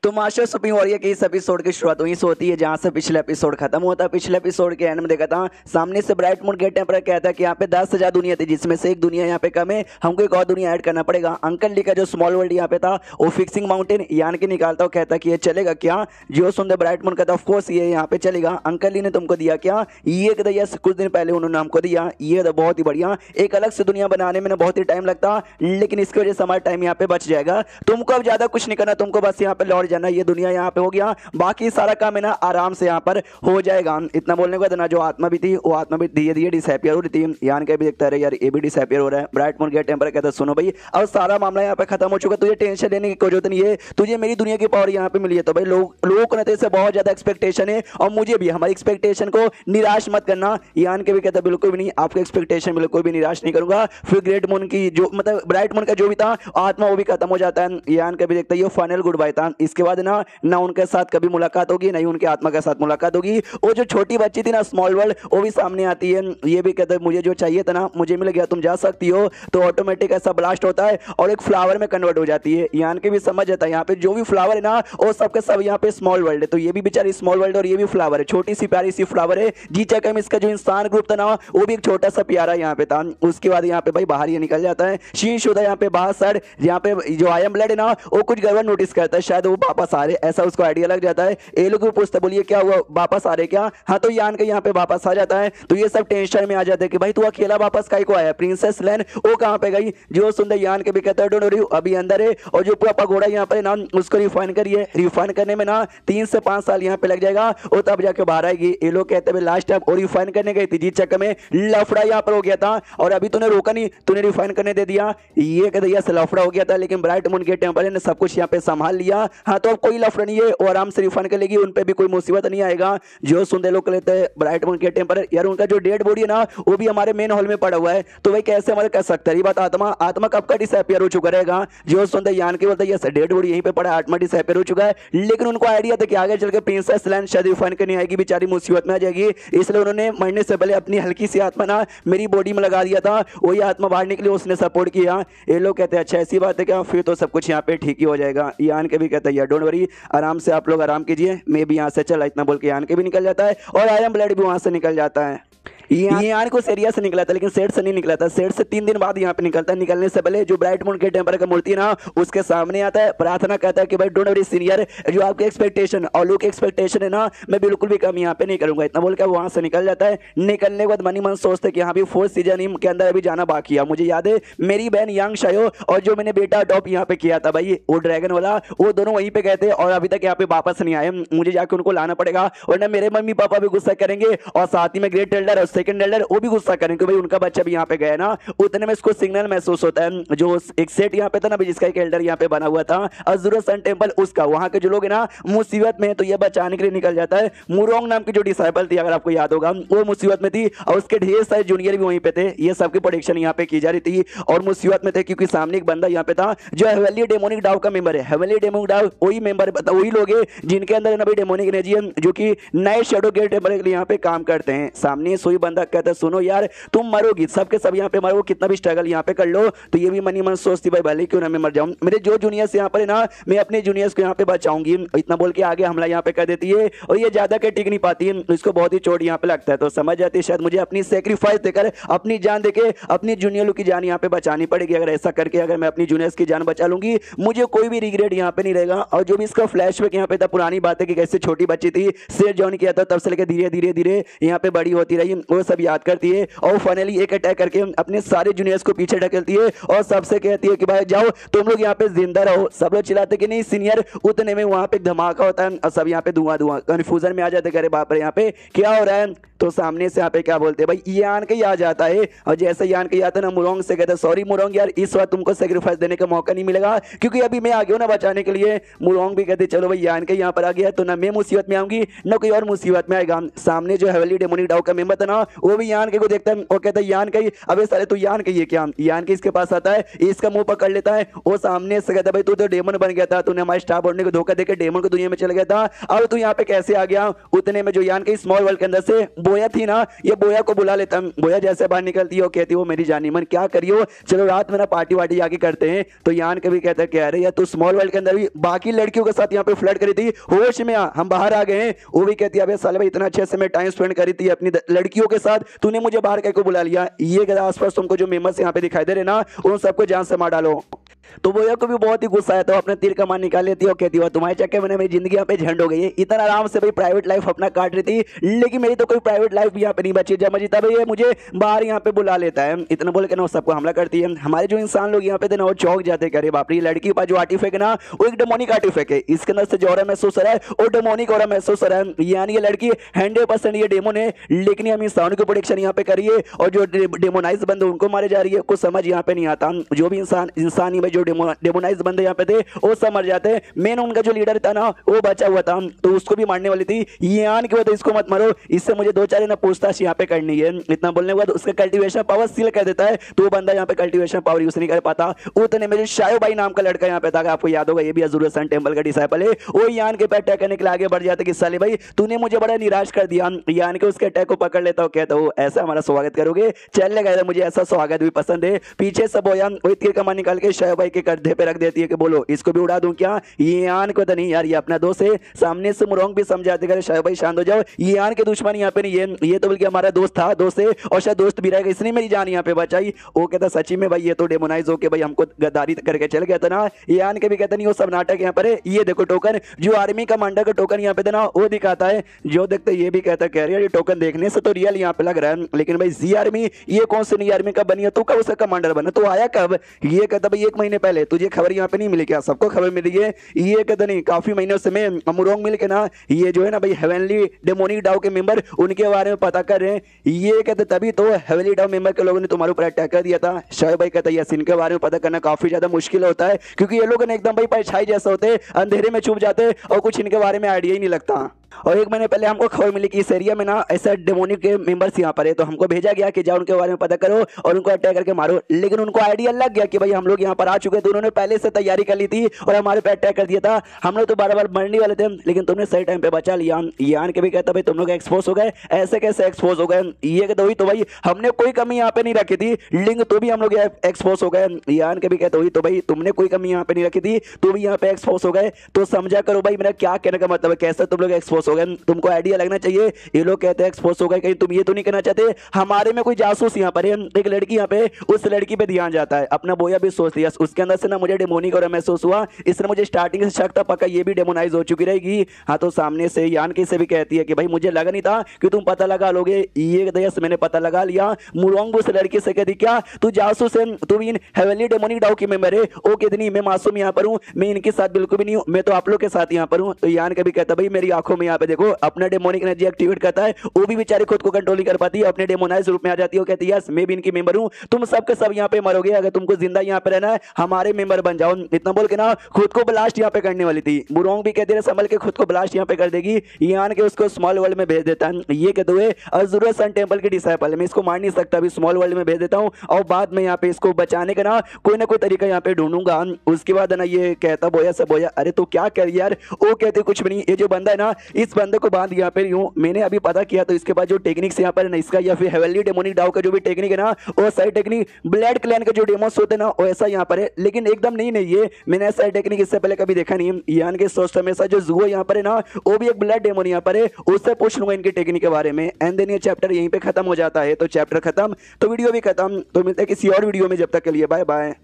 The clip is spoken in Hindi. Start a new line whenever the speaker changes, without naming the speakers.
तो मास्टर सुप्रीम वॉरियर के इस एपिसोड की शुरुआत वहीं से होती है जहां से पिछले एपिसोड खत्म होता है। पिछले एपिसोड के एंड में देखा था सामने से ब्राइट मून गेट टेम्पर कहता है कि यहाँ पे 10,000 दुनिया थी जिसमें से एक दुनिया यहाँ पे कम है, हमको एक और दुनिया ऐड करना पड़ेगा। अंकल ली का जो स्मॉल वर्ल्ड यहाँ पे था वो फिक्सिंग माउंटेन यान के निकालता हो, कहता कि ये चलेगा क्या? जो सुंदर ब्राइट मून कहता ऑफकोर्स ये यहाँ पे चलेगा। अंकल ली ने तुमको दिया क्या? ये कहता यस, कुछ दिन पहले उन्होंने हमको दिया। ये तो बहुत ही बढ़िया, एक अलग से दुनिया बनाने में बहुत ही टाइम लगता, लेकिन इसकी वजह से हमारा टाइम यहाँ पे बच जाएगा। तुमको अब ज्यादा कुछ नहीं करना, तुमको बस यहाँ पे लौट जाना, ये दुनिया यहाँ पे हो गया, बाकी सारा काम है ना आराम से यहाँ पर हो जाएगा। इतना बोलने के बाद ना जो आत्मा भी थी वो आत्मा भी धीरे धीरे डिसअपियर हो रही थी। यान के भी देखता है यार ये भी डिसअपियर हो रहा है। ब्राइट मून गेट टेम्पर कहता है सुनो भाई अब सारा मामला यहाँ पे खत्म हो चुका, तुझे टेंशन लेने की कोई जरूरत नहीं है, तुझे मेरी दुनिया की पावर यहाँ पे मिली है। तो भाई लोगों को तेरे से बहुत ज्यादा एक्सपेक्टेशन है और मुझे भी, हमारी एक्सपेक्टेशन को निराश मत करना। यान के भी कहता बिल्कुल भी नहीं, आपके एक्सपेक्टेशन बिल्कुल भी निराश नहीं करूंगा। फिर ग्रेट मून की जो मतलब ब्राइट मून का जो भी था आत्मा वो भी खत्म हो जाता है। यान के भी देखता है ये फाइनल गुड बाय था, इसके बाद ना उनके साथ कभी मुलाकात होगी ना ही उनके आत्मा के साथ मुलाकात होगी। वो जो छोटी बच्ची थी ना स्मॉल वर्ल्ड वो भी सामने आती है। ये भी कहता है मुझे जो चाहिए था ना मुझे मिल गया, तुम जा सकती हो। तो ऑटोमेटिक ऐसा ब्लास्ट होता है और एक फ्लावर में कन्वर्ट हो जाती है। यान के भी समझ जाता है यहाँ पे जो भी फ्लावर है ना वो सबके सब यहाँ पे स्मॉल वर्ल्ड है। तो ये भी बेचारी स्मॉल वर्ल्ड और ये भी फ्लावर है, छोटी सी प्यारी सी फ्लावर है। जी चकम इसका जो इंसान ग्रुप था ना वो भी एक छोटा सा प्यारा यहाँ पे था। उसके बाद यहाँ पे भाई बाहर ये निकल जाता है शीन शुदा यहाँ पे बाहर सर, यहाँ पे जो आई एम ब्लड है ना वो कुछ गड़बड़ नोटिस करता है, शायद वो वापस आ रहे, ऐसा उसको आइडिया लग जाता है। ये लोग पूछते बोलिए क्या हुआ, वापस आ रहे क्या? हाँ तो यान के यहाँ पे वापस आ जाता है। तो ये सब टेंशन में आ जाते हैं कि भाई तू अकेला वापस काहे को आया, प्रिंसेस लैन वो कहाँ पे गई? जो सुंदर यान के भी कहता है डोंट वरी अभी अंदर है। और जो पूरा पगोड़ा यहाँ पे ना उसको रिफाइन करिए, रिफाइन करने में ना 3 से 5 साल यहाँ पे लग जाएगा और तब जाके बाहर आएगी। ये लोग कहते हैं लास्ट टाइम और रिफाइन करने गई थी, जी चक्कर में लफड़ा यहाँ पर हो गया था और अभी तूने रोका नहीं, तूने रिफाइन करने दे दिया। ये कहते यस लफड़ा हो गया था, लेकिन ब्राइट मून गेट टेम्पर ने सब कुछ यहाँ पे संभाल लिया। हाँ तो अब कोई लफड़ा नहीं है और आराम से रिफाइन कर लेगी, उन पे भी कोई मुसीबत नहीं आएगा। जो सुंदर लोग लेते हैं ब्राइट मून गेट टेम्पर यार उनका जो डेड बॉडी है ना वो भी हमारे मेन हॉल में पड़ा हुआ है, तो भाई कैसे हमारे कर सकते हैं? बात आत्मा कब का डिसअपियर हो चुका रहेगा। जो सुंदर यान के बोलते हैं डेड बॉडी यहीं पे पड़ा, आत्मा डिसअपियर हो चुका है, लेकिन उनको आइडिया था कि आगे चल के प्रिंसेस लैन शायद रिफाइन करनी आएगी, बेचारी मुसीबत में आ जाएगी, इसलिए उन्होंने मरने से पहले अपनी हल्की सी आत्मा ना मेरी बॉडी में लगा दिया था, वही आत्मा बाहर निकली उसने सपोर्ट किया। ये लोग कहते हैं अच्छा ऐसी बात है क्या, फिर तो सब कुछ यहाँ पे ठीक ही हो जाएगा। यान के भी कहता है यार डोंट वरी आराम से आप लोग आराम कीजिए, मैं भी यहाँ से चला, इतना बोल के यान के भी निकल जाता है और आई एम ब्लड भी वहां से निकल जाता है। ये यान को एरिया से निकला था लेकिन सेट से नहीं निकला था, सेट से 3 दिन बाद यहाँ पे निकलता है। निकलने से पहले जो ब्राइट मून के टेम्पर का मूर्ति ना उसके सामने आता है, प्रार्थना करता है कि भाई डोंट वरी सीनियर, जो आपके एक्सपेक्टेशन और लोग के एक्सपेक्टेशन है ना मैं बिल्कुल भी कम यहाँ पे नहीं करूंगा, इतना बोल के वहां से निकल जाता है। निकलने के बाद मनी मन सोचते कि यहाँ भी 4th सीजन के अंदर अभी जाना बाकी है। मुझे याद है मेरी बहन यांग शायो और जो मैंने बेटा अडॉप्ट यहाँ पे किया था भाई वो ड्रैगन वाला, वो दोनों वहीं पे गए थे और अभी तक यहाँ पे वापस नहीं आए। मुझे जाके उनको लाना पड़ेगा वरना मेरे मम्मी पापा भी गुस्सा करेंगे और साथ ही में ग्रेट एल्डर और सेकंड एल्डर वो भी गुस्सा करें कि भाई उनका बच्चा भी यहाँ पे गया ना। उतने में इसको सिग्नल महसूस होता है, जो एक सेट यहाँ पे था ना जिसका एक एल्डर यहाँ पे बना हुआ था अज़ुरा सन टेंपल, उसका वहां के जो लोग है ना मुसीबत में, तो ये बचाने के लिए निकल जाता है। मुरोंग नाम की जो डिसाइपल थी अगर आपको याद होगा वो मुसीबत में थी और उसके ढेर सारे जूनियर भी वहीं पे थे। ये सबकी प्रोडिक्शन यहाँ पे की जा रही थी और मुसीबत में थे क्योंकि सामने एक बंदा यहाँ पे था जो हेवनली डेमोनिक डाव का मेंबर है। हेवनली डेमोनिक डाव वही मेंबर वही लोग है जिनके अंदर ना डेमोनिक एनर्जी है, जो कि नए शेडो गेट टेंपर के लिए यहाँ पे काम करते हैं। सामने सोई बंदा कहता है सुनो यार तुम मरोगी, सबके सब यहाँ पे मरो, कितना भी स्ट्रगल यहाँ पे कर लो। तो ये भी मनी मन सोचती भाई भले क्यों ना मैं मर जाऊं, मेरे जो जूनियर्स यहाँ पर है ना मैं अपने जूनियर्स को यहाँ पे बचाऊंगी। इतना बोल के आगे हमला यहाँ पे कर देती है और ये ज्यादा के टिक नहीं पाती है, इसको बहुत ही चोट यहाँ पे लगता है। तो समझ जाती है शायद मुझे अपनी सेक्रीफाइस देकर अपनी जान देके अपनी जूनियर की जान यहाँ पे बचानी पड़ेगी। अगर ऐसा करके अगर मैं अपनी जूनियर्स की जान बचा लूंगी मुझे कोई भी रिग्रेट यहाँ पे नहीं रहेगा। और जो भी इसका फ्लैशबैक यहाँ पे था पुरानी बात है कि कैसे छोटी बच्ची थी, शेर जॉइन किया था तब से लेकर धीरे धीरे धीरे यहाँ पे बड़ी होती रही, वो सब याद करती है और फाइनली एक अटैक करके अपने सारे जूनियर्स को पीछे ढकेलती है और सबसे कहती है कि भाई जाओ तुम लोग यहाँ पे जिंदा रहो। सब लोग चिल्लाते कि नहीं सीनियर, उतने में वहां पे धमाका होता है और सब यहाँ पे धुआं धुआं कंफ्यूजन में आ जाते, अरे बाप रे यहाँ पे क्या हो रहा है। तो सामने से यहाँ पे क्या बोलते हैं भाई यान के आ जाता है और जैसे यान के आता है ना मुरोंग से कहते सॉरी मुरोंग यार इस बार तुमको सेक्रीफाइस देने का मौका नहीं मिलेगा क्योंकि अभी मैं आ गया हूँ ना बचाने के लिए। मुरोंग भी कहते चलो भाई यान के यहाँ पर आ गया तो ना मैं मुसीबत में आऊंगी ना कोई और मुसीबत में आएगा। सामने जो हेवनली डेमोनिक डाव का मेंबर था ना वो भी यान के को देखता है और कहता है यान कही, अबे साले तू यान कही है क्या। यान के इसके पास आता है, इसका मुंह पकड़ लेता है, वो सामने से कहता है भाई तू तो डेमन बन गया था, तूने हमारे स्टाफ बढ़ने को धोखा देकर डेमन को दुनिया में चला गया था, अब तू यहाँ पे कैसे आ गया। उतने में जो यान के स्मॉल वर्ल्ड के अंदर से बोया थी ना, ये बोया को बुला लेता है। बोया जैसे बाहर निकलती है वो कहती है वो मेरी जानी मन क्या करियो, चलो रात में ना पार्टी वार्टी आके करते हैं। तो यान के भी कहता है कह रहे यार तू स्मॉल वर्ल्ड के अंदर भी बाकी लड़कियों के साथ यहाँ पे फ्लर्ट करी थी, होश में आ हम बाहर आ गए हैं। वो भी कहती है अबे साले भाई इतना अच्छे से मैं टाइम स्पेंड करी थी अपनी लड़कियों के साथ, तूने मुझे बाहर कह को बुला लिया। ये कहता आसपास तुमको जो मेंबर्स यहाँ पे दिखाई दे रहे ना उन सबको जान से मार डालो। तो बोया को भी बहुत ही गुस्सा है, तो अपने तीर कमान निकाल लेती है और कहती है तुम्हारे चक्कर में मेरी जिंदगी यहाँ पे झंड हो गई है। इतना आराम से भाई प्राइवेट लाइफ अपना काट रही थी, लेकिन मेरी तो कोई प्राइवेट लाइफ भी यहाँ पे नहीं बची। जब मर्जी तब ये मुझे बाहर यहाँ पे बुला लेता है। इतना बोल के ना सबको हमला करती है। हमारे जो इंसान लोग यहाँ पे थे ना वो चौक जाते करे बाप रे, लड़की के पास जो आर्टिफैक्ट है ना वो एक डेमोनिक आर्टिफैक्ट है, इसके अंदर से जो ऑरा महसूस हो रहा है और डेमोनिक ऑरा महसूस हो रहा है। यानी ये लड़की 100% ये डेमोन है, लेकिन हम इंसानों की प्रोटेक्शन यहाँ पे करिए और जो डेमोनाइज बंदे उनको मारे जा रही है। कुछ समझ यहाँ पे नहीं आता, जो भी इंसान ही में जो डेमोनाइज बंदे यहाँ पे थे वो सब मर जाते हैं। मेन उनका जो लीडर था ना वो बचा हुआ था, तो उसको भी मारने वाली थी। यान की वजह इसको मत मारो, इससे मुझे दो चार ना पूछताछ यहाँ पे करनी है। इतना बोलने के बाद उसका कल्टीवेशन पावर सील कर देता है, तो वो बंदा यहाँ पे कल्टीवेशन पावर यूज नहीं कर पाता। उतने में जो शायो भाई नाम का लड़का यहाँ पे था, आपको याद होगा ये भी अज़ूर सन टेंपल का डिसाइपल है, वो यान के पे अटैक करने के लिए आगे बढ़ जाते कि साले भाई तूने मुझे बड़ा निराश कर दिया। यान के उसके अटैक को पकड़ लेता हूँ, कहता हूँ ऐसा हमारा स्वागत करोगे, चलने गए मुझे ऐसा स्वागत भी पसंद है। पीछे से बोया वही तीर कमान निकाल के शायो भाई के कंधे पे रख देती है कि बोलो इसको भी उड़ा दूं क्या। यान को तो नहीं यार, ये अपना दोस्त है। सामने से मुरोंग भी समझाते करे शायो भाई शांत हो जाओ, यान के दुश्मन यहाँ पे नहीं है, ये तो बल्कि हमारा दोस्त था, दोस्त है और शायद दोस्त भी रहेगा, इसने मेरी जान यहाँ पे बचाई। वो कहता सच्ची में भाई ये तो डेमोनाइज होके भाई हमको गद्दारी करके चल गया था ना। यान के भी कहता नहीं वो सब नाटक यहाँ पर है। ये देखो टोकन, जो आर्मी कमांडर का टोकन यहाँ पे था ना वो दिखाता है। जो देखते ये भी कहता कह रही है ये टोकन देखने से तो रियल यहाँ पे लग रहा है, लेकिन भाई जी आर्मी ये कौन सी नई आर्मी कब बनी है, तू कब उसका कमांडर बना, तो आया कब। ये कहता भाई 1 महीने पहले, तुझे खबर यहाँ पे नहीं मिली क्या, सबको खबर मिली है। ये कहता नहीं काफी महीनों से मैं अमुरोंग मिल के ना ये जो है ना भाई हेवनली डेमोनिक डाउ के मेंबर उनके बारे में पता कर रहे हैं। ये कहते तभी तो हेवनली डाउ मेंबर के लोगों ने तुम्हारे ऊपर अटैक कर दिया था। शायद भाई कहता यस इनके बारे में पता करना काफी ज्यादा मुश्किल होता है, क्योंकि ये लोग ने एकदम भाई परछाई जैसे होते, अंधेरे में छुप जाते और कुछ इनके बारे में आइडिया ही नहीं लगता। और 1 महीने पहले हमको खबर मिली कि इस एरिया में ना ऐसा डेमोनिक के मेंबर्स यहाँ पर है, तो हमको भेजा गया कि जाओ उनके बारे में पता करो और उनको अटैक करके मारो। लेकिन उनको आइडिया लग गया कि भाई हम लोग यहाँ पर आ चुके, तो उन्होंने पहले से तैयारी कर ली थी और हमारे पे अटैक कर दिया था। हम लोग तो बार मरने वाले थे, लेकिन तुमने सही टाइम पे बचा लिया। यान के भी कहता भाई तुम लोग एक्सपोज हो गए, ऐसे कैसे एक्सपोज हो गए। ये कहते हुई तो भाई हमने कोई कमी यहाँ पे नहीं रखी थी, लिंग तो भी हम लोग एक्सपोज हो गए। यान के भी कहते हुई तो भाई तुमने कोई कमी यहाँ पे नहीं रखी थी, तो भी यहाँ पे एक्सपोज हो गए। तो समझा करो भाई मेरा क्या कहने का मतलब है, कैसे तुम लोग एक्सपोज हो गए, तुमको आइडिया लगना चाहिए। ये लोग कहते हैं एक्सपोज हो गए, कहीं तुम ये तो नहीं कहना चाहते हमारे में कोई जासूस यहाँ पर है। एक लड़की यहाँ पे, उस लड़की पे ध्यान जाता है। अपना बोया भी सोच लिया, उसके अंदर से ना मुझे डेमोनिक और महसूस हुआ, इसने मुझे स्टार्टिंग से शक था पक्का ये भी डेमोनाइज हो चुकी रहेगी। हाँ तो सामने से यान की से भी कहती है कि भाई मुझे लगा नहीं था कि तुम पता लगा लोगे। ये दयस मैंने पता लगा लिया। मुरोंग उस लड़की से कहती क्या तू जासूस है, तू भी हेवनली डेमोनिक डाउ की मेंबर है। ओ कितनी मैं मासूम यहाँ पर हूँ, मैं इनके साथ बिल्कुल भी नहीं हूँ, मैं तो आप लोग के साथ यहाँ पर हूँ। तो यान कभी कहता भाई मेरी आंखों में यहाँ पे देखो, अपना डेमोनिक एनर्जी एक्टिवेट करता है, वो भी बेचारी खुद को कंट्रोल नहीं कर पाती, अपने डेमोनाइज रूप में आ जाती है। कहती है यस मैं भी इनकी मेंबर हूं, तुम सबके सब यहाँ पे मरोगे, अगर तुमको जिंदा यहाँ पे रहना है हमारे मेंबर बन जाओ। इतना बोल के ना खुद को ब्लास्ट यहाँ पे करने वाली थी। मुरोंग भी कहते रहे संभल के, खुद को ब्लास्ट यहाँ पे कर देगी। यान के उसको स्मॉल वर्ल्ड में भेज देता है। ये कहते हुए अज़ूर सन टेंपल के डिसाइपल मैं इसको मार नहीं सकता, अभी स्मॉल वर्ल्ड में भेज देता हूँ और बाद में यहाँ पे इसको बचाने का ना कोई तरीका यहाँ पे ढूंढूंगा। उसके बाद ना ये कहता बोया से बोया अरे तू क्या कर यार। वो कहते कुछ भी नहीं, ये जो बंदा है ना इस बंदे को बांध यहाँ पे यूं मैंने अभी पता किया, तो इसके बाद जो टेक्निक्स यहाँ पर ना इसका या फिर हेवनली डेमोनिक डाउ का जो भी टेक्निक है ना वो सही टेक्निक ब्लड क्लैन के जो डेमोस होते हैं ना वो ऐसा यहाँ पर है, लेकिन एकदम नहीं नहीं ये मैंने ऐसा टेक्निक इससे पहले कभी देखा नहीं। यान के सोचता हमेशा जो जुओ यहाँ पर है ना वो भी एक ब्लड डेमोन यहाँ पर है, उससे पूछ लूंगा इनकी टेक्निक के बारे में। एंड देन ये चैप्टर यहीं पे खत्म हो जाता है। तो चैप्टर खत्म तो वीडियो भी खत्म, तो मिलते हैं किसी और वीडियो में, जब तक के लिए बाय बाय।